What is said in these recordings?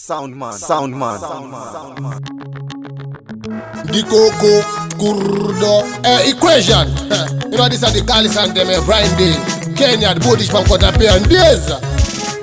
Soundman. The Coco Kurdo equation. You know this are the Galis and them Brian Day, Kenya, the Bodish from Kotape and days.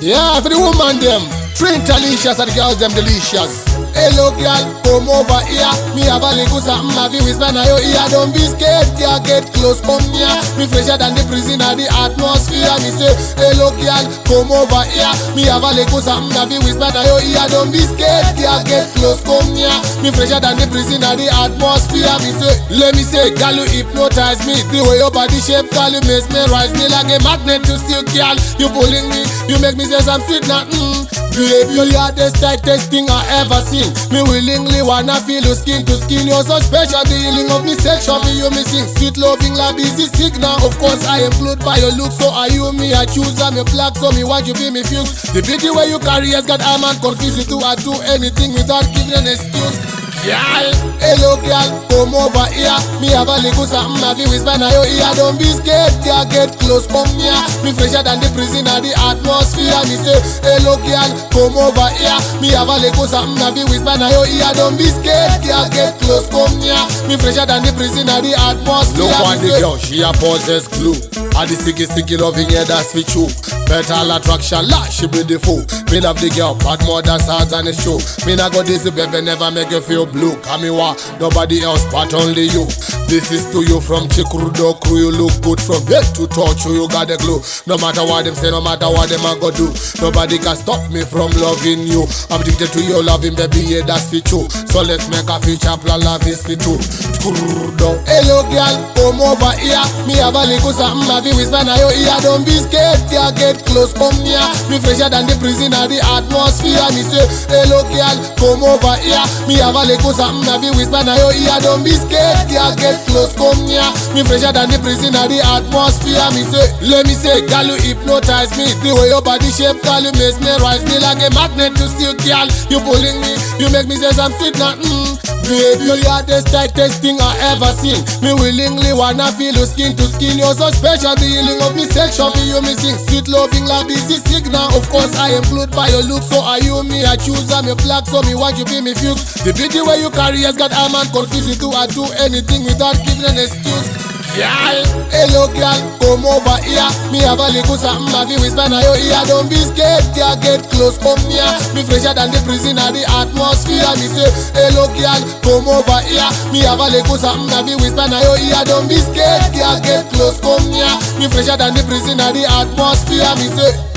Yeah, for the woman them, train delicious and the girls them delicious. Hello girl, come over here. Me have a little something have you whisper now your ear. Don't be scared, girl, get close, come near. Me fresher than the prison of the atmosphere. Me say, hello girl, come over here. Me have a little something have you whisper now your ear. Don't be scared, girl, get close, come near. Me fresher than the prison of the atmosphere. Me say, let me say, girl, you hypnotize me. The way your body shape, girl, you mesmerize me like a magnet to steel, girl. You pulling me, you make me say some sweet nothing. Baby, you are the tightest thing I ever seen. Me willingly wanna feel you skin to skin. You're so special, the healing of me section. Me you missing, sweet loving like busy signal. Of course I am glued by your look. So are you me, I choose, I'm your black. So me want you be me fuse. The pity where you carry has got a man confused. You do I do anything without giving an excuse. Girl, hello girl, come over here. Me have a little something have you whisper now your ear. Don't be scared, girl, get close, come near. Me fresher than the prison of the atmosphere. Me say, hello girl, come over here. Me have a little something have you whisper now your ear. Don't be scared, girl, get close, come near. Me fresher than the prison of the atmosphere. Look on the girl, she a possess glue. And the sticky loving, yeah, that's with you. Better attraction, la, she beautiful. Me love the girl, but more than sounds and it's true. Me not go this baby, never make you feel blue. Kamiwa, nobody else but only you. This is to you from Chikurudo crew. You look good from head to toe. You got the glue. No matter what them say, no matter what them a go do, nobody can stop me from loving you. I'm addicted to your loving, baby, yeah, that's for true. So let's make a future plan, love is for true. Chikurudo. Hello girl, come over here. Me have a little something have you whisper now your ear. Don't be scared, girl, get close, come near. Me fresher than the prison of the atmosphere. Me say, hello girl, come over here. Me have a little something have you whisper now your ear. Don't be scared, girl, get close, come near. Me fresher than the prison of the atmosphere. Me say, let me say, girl, you hypnotize me. The way your body shape, girl, you mesmerize me like a magnet to steel, girl. You pulling me, you make me say some sweet nothing. Baby, you are the tightest thing I ever seen. Me willingly wanna feel you skin to skin. You're so special, the healing of me section. For you missing, sweet loving like busy signal. Of course I am glued by your look. So are you me, I choose, I'm your black. So me want you be me fuse. The pity where you carry has got a man confused. You do I do anything without giving an excuse. Girl, hello girl, come over here. Me have a little something have you whisper now your ear. Don't be scared, girl, get close, come near. Me fresher than the prison of the atmosphere. Me say, hello girl, come over here. Me have a little something have you whisper now your ear. Don't be scared, girl, get close, come near. Me fresher than the prison of the atmosphere. Me say.